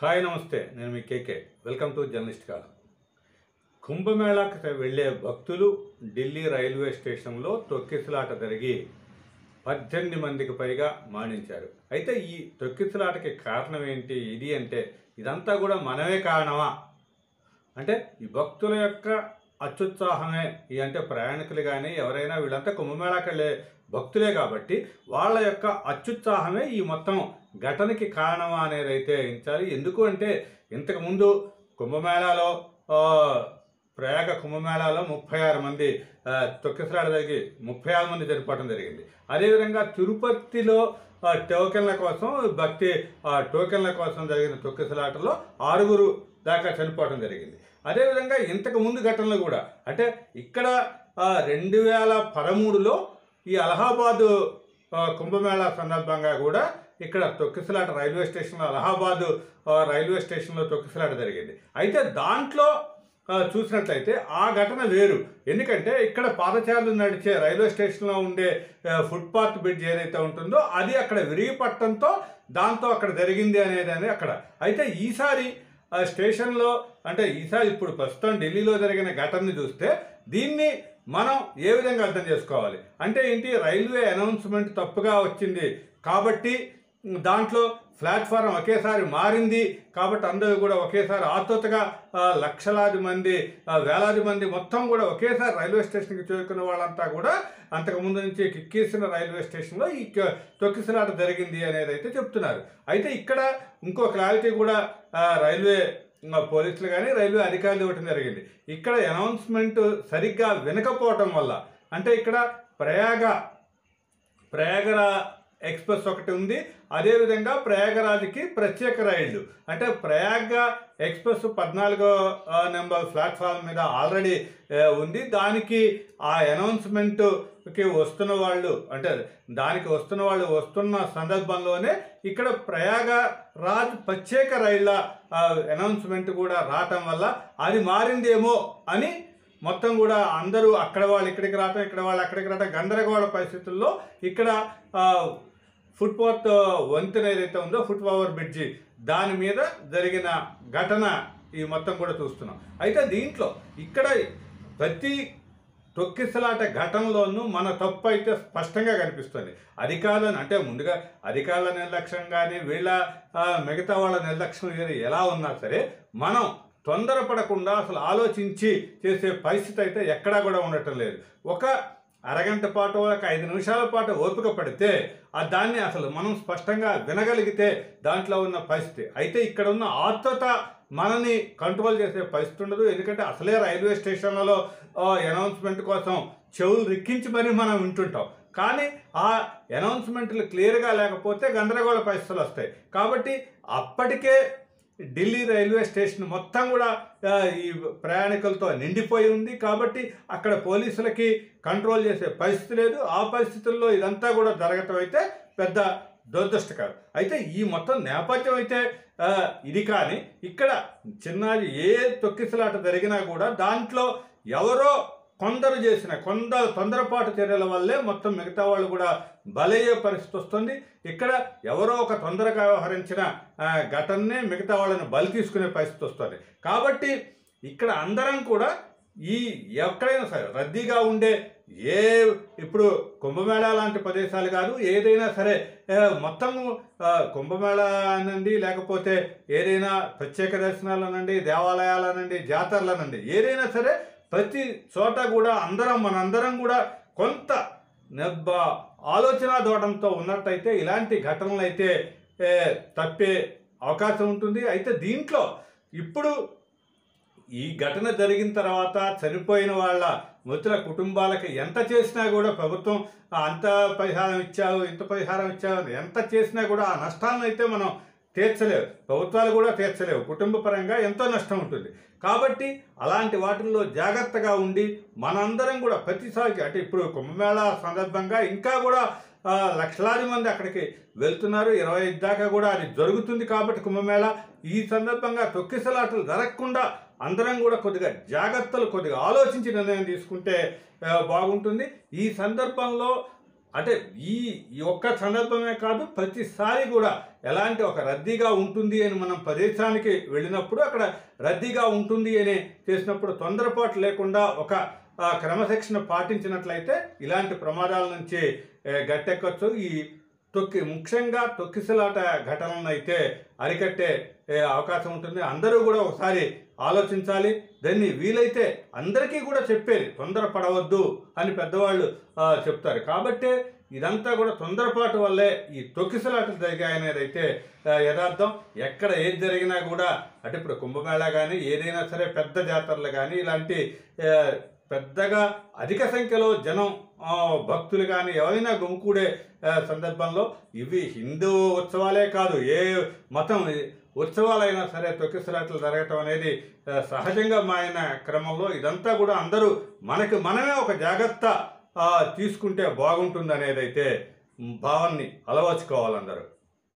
Hi నమస్తే, నేను మీ కేకే. Welcome to journalist కాలం. కుంభమేళాకు వెళ్ళే భక్తులు ఢిల్లీ రైల్వే స్టేషన్లో తొక్కిసలాట జరిగి 18 మందికి పైగా మరణించారు. అయితే ఈ తొక్కిసలాటకి కారణం ఏంటి? ఇదంతా కూడా మనమే కారణమా అంటే ఈ భక్తుల యొక్క అత్యుత్సాహమే. అంటే ప్రయాణికులు కానీ ఎవరైనా వీళ్ళంతా కుంభమేళాకి వెళ్ళే భక్తులే కాబట్టి వాళ్ళ యొక్క అత్యుత్సాహమే ఈ మొత్తం ఘటనకి కారణమా అనేది అయితే ఎంచాలి. ఎందుకు అంటే ఇంతకుముందు కుంభమేళాలో ప్రయాగ కుంభమేళాలో 36 మంది తొక్కిసలాట జరిగి 36 మంది చనిపోవడం జరిగింది. అదేవిధంగా తిరుపతిలో టోకెన్ల కోసం జరిగిన తొక్కిసలాటలో 6 దాకా చనిపోవడం జరిగింది. అదేవిధంగా ఇంతకు ముందు ఘటనలు కూడా అంటే ఇక్కడ 2013లో ఈ అలహాబాదు కుంభమేళా సందర్భంగా కూడా ఇక్కడ తొక్కిసలాట రైల్వే స్టేషన్లో అలహాబాదు రైల్వే స్టేషన్లో తొక్కిసలాట జరిగింది. అయితే దాంట్లో చూసినట్లయితే ఆ ఘటన వేరు. ఎందుకంటే ఇక్కడ పాదచారులు నడిచే రైల్వే స్టేషన్లో ఉండే ఫుట్పాత్ బ్రిడ్జ్ ఏదైతే ఉంటుందో అది అక్కడ విరిగిపట్టడంతో దాంతో అక్కడ జరిగింది అనేది అక్కడ. అయితే ఈసారి స్టేషన్లో అంటే ఈసారి ఇప్పుడు ప్రస్తుతం ఢిల్లీలో జరిగిన ఘటనని చూస్తే దీన్ని మనం ఏ విధంగా అర్థం చేసుకోవాలి అంటే ఏంటి, రైల్వే అనౌన్స్మెంట్ తప్పుగా వచ్చింది కాబట్టి దాంట్లో ప్లాట్ఫారం ఒకేసారి మారింది కాబట్టి అందరూ కూడా ఒకేసారి ఆతృతగా లక్షలాది మంది వేలాది మంది మొత్తం కూడా ఒకేసారి రైల్వే స్టేషన్కి చేరుకున్న వాళ్ళంతా కూడా అంతకుముందు నుంచి కిక్కేసిన రైల్వే స్టేషన్లో ఈ తొక్కిసలాట జరిగింది అనేది అయితే చెప్తున్నారు. అయితే ఇక్కడ ఇంకో క్లారిటీ కూడా రైల్వే పోలీసులు కానీ రైల్వే అధికారులు ఇవ్వటం జరిగింది. ఇక్కడ అనౌన్స్మెంట్ సరిగ్గా వినకపోవటం వల్ల అంటే ఇక్కడ ప్రయాగ ఎక్స్ప్రెస్ ఒకటి ఉంది, అదేవిధంగా ప్రయాగరాజ్కి ప్రత్యేక రైళ్లు అంటే ప్రయాగ ఎక్స్ప్రెస్ 14వ నెంబర్ ప్లాట్ఫామ్ మీద ఆల్రెడీ ఉంది. దానికి ఆ అనౌన్స్మెంట్కి వస్తున్న వాళ్ళు వస్తున్న సందర్భంలోనే ఇక్కడ ప్రయాగరాజ్ ప్రత్యేక రైళ్ల అనౌన్స్మెంట్ కూడా రావటం వల్ల అది మారిందేమో అని మొత్తం కూడా అందరూ అక్కడ వాళ్ళు ఇక్కడికి రావటం, ఇక్కడ వాళ్ళు అక్కడికి రావటం గందరగోళ పరిస్థితుల్లో ఇక్కడ ఫుట్పాత్ వంతెన ఏదైతే ఉందో ఫుట్ ఓవర్ బ్రిడ్జి దాని మీద జరిగిన ఘటన ఈ మొత్తం కూడా చూస్తున్నాం. అయితే దీంట్లో ఇక్కడ ప్రతి తొక్కిసలాట ఘటనలోనూ మన తప్పు అయితే స్పష్టంగా కనిపిస్తుంది. అధికారులను అంటే ముందుగా అధికారుల నిర్లక్ష్యం కానీ వీళ్ళ మిగతా వాళ్ళ నిర్లక్ష్యం ఎలా ఉన్నా సరే మనం తొందరపడకుండా అసలు ఆలోచించి చేసే పరిస్థితి అయితే ఎక్కడా కూడా ఉండటం లేదు. ఒక అరగంట పాటు ఒక 5 నిమిషాల పాటు ఓపిక పడితే దాన్ని అసలు మనం స్పష్టంగా వినగలిగితే దాంట్లో ఉన్న పరిస్థితి. అయితే ఇక్కడ ఉన్న ఆత్రుత మనని కంట్రోల్ చేసే పరిస్థితి ఉండదు. ఎందుకంటే అసలే రైల్వే స్టేషన్లలో అనౌన్స్మెంట్ కోసం చెవులు రిక్కించి మరీ మనం వింటుంటాం. కానీ ఆ అనౌన్స్మెంట్లు క్లియర్గా లేకపోతే గందరగోళ పరిస్థితులు వస్తాయి. కాబట్టి అప్పటికే ఢిల్లీ రైల్వే స్టేషన్ మొత్తం కూడా ఈ ప్రయాణికులతో నిండిపోయి ఉంది. కాబట్టి అక్కడ పోలీసులకి కంట్రోల్ చేసే పరిస్థితి లేదు. ఆ పరిస్థితుల్లో ఇదంతా కూడా జరగటం అయితే పెద్ద దురదృష్టకరం. అయితే ఈ మొత్తం నేపథ్యం అయితే ఇది. కానీ ఇక్కడ చిన్నది ఏ తొక్కిసలాట జరిగినా కూడా దాంట్లో ఎవరో కొందరు చేసిన తొందరపాటు చర్యల వల్లే మొత్తం మిగతా వాళ్ళు కూడా బలయ్యే పరిస్థితి వస్తుంది. ఇక్కడ ఎవరో ఒక తొందరగా వ్యవహరించిన ఘటననే మిగతా వాళ్ళని బలి తీసుకునే పరిస్థితి వస్తుంది. కాబట్టి ఇక్కడ అందరం కూడా ఎక్కడైనా సరే రద్దీగా ఉండే ఇప్పుడు కుంభమేళా లాంటి ప్రదేశాలు కాదు, ఏదైనా సరే మొత్తము కుంభమేళా అనండి, లేకపోతే ఏదైనా ప్రత్యేక దర్శనాలనండి, దేవాలయాలనండి, జాతరలనండి, ఏదైనా సరే ప్రతి చోట కూడా మనందరం కూడా కొంత ఆలోచన దూడంతో ఉన్నట్టయితే ఇలాంటి ఘటనలు అయితే తప్పే అవకాశం ఉంటుంది. అయితే దీంట్లో ఇప్పుడు ఈ ఘటన జరిగిన తర్వాత చనిపోయిన వాళ్ళ మృతుల కుటుంబాలకి ఎంత చేసినా కూడా ప్రభుత్వం అంత పరిహారం ఇచ్చావు ఇంత పరిహారం ఇచ్చావు ఎంత చేసినా కూడా ఆ నష్టాలను అయితే మనం తీర్చలేవు, ప్రభుత్వాలు కూడా తీర్చలేవు. కుటుంబ పరంగా ఎంతో నష్టం ఉంటుంది. కాబట్టి అలాంటి వాటిల్లో జాగ్రత్తగా ఉండి మనందరం కూడా ప్రతిసారి అంటే ఇప్పుడు కుంభమేళా సందర్భంగా ఇంకా కూడా లక్షలాది మంది అక్కడికి వెళ్తున్నారు. 25 దాకా కూడా అది జరుగుతుంది. కాబట్టి కుంభమేళా ఈ సందర్భంగా తొక్కిసలాటలు జరగకుండా అందరం కూడా కొద్దిగా ఆలోచించి నిర్ణయం తీసుకుంటే బాగుంటుంది. ఈ సందర్భంలో అంటే ఈ ఈ ఒక్క సందర్భమే కాదు, ప్రతిసారి కూడా ఎలాంటి ఒక రద్దీగా ఉంటుంది అని మనం ప్రదేశానికి వెళ్ళినప్పుడు అక్కడ రద్దీగా ఉంటుంది అని చేసినప్పుడు తొందరపాటు లేకుండా ఒక క్రమశిక్షణ పాటించినట్లయితే ఇలాంటి ప్రమాదాల నుంచి గట్టెక్కచ్చు. ఈ ముఖ్యంగా తొక్కిసలాట ఘటనలను అయితే అరికట్టే అవకాశం ఉంటుంది. అందరూ కూడా ఒకసారి ఆలోచించాలి. దాన్ని వీలైతే అందరికీ కూడా చెప్పేది, తొందరపడవద్దు అని పెద్దవాళ్ళు చెప్తారు. కాబట్టి ఇదంతా కూడా తొందరపాటు వల్లే ఈ తొక్కిసలాటలు జరిగాయనేది అయితే యథార్థం. ఎక్కడ ఏది జరిగినా కూడా అంటే ఇప్పుడు కుంభమేళా కానీ ఏదైనా సరే పెద్ద జాతరలు కానీ ఇలాంటి పెద్దగా అధిక సంఖ్యలో జనం భక్తులు కానీ ఎవరైనా గుమికూడే సందర్భంలో ఇవి హిందూ ఉత్సవాలే కాదు, ఏ మతం ఉత్సవాలైనా సరే తొక్కిసలాటలు జరగటం అనేది సహజంగా మారిన క్రమంలో ఇదంతా కూడా అందరూ మనమే ఒక జాగ్రత్త తీసుకుంటే బాగుంటుంది అనేది అయితే భావాన్ని అలవర్చుకోవాలి అందరూ.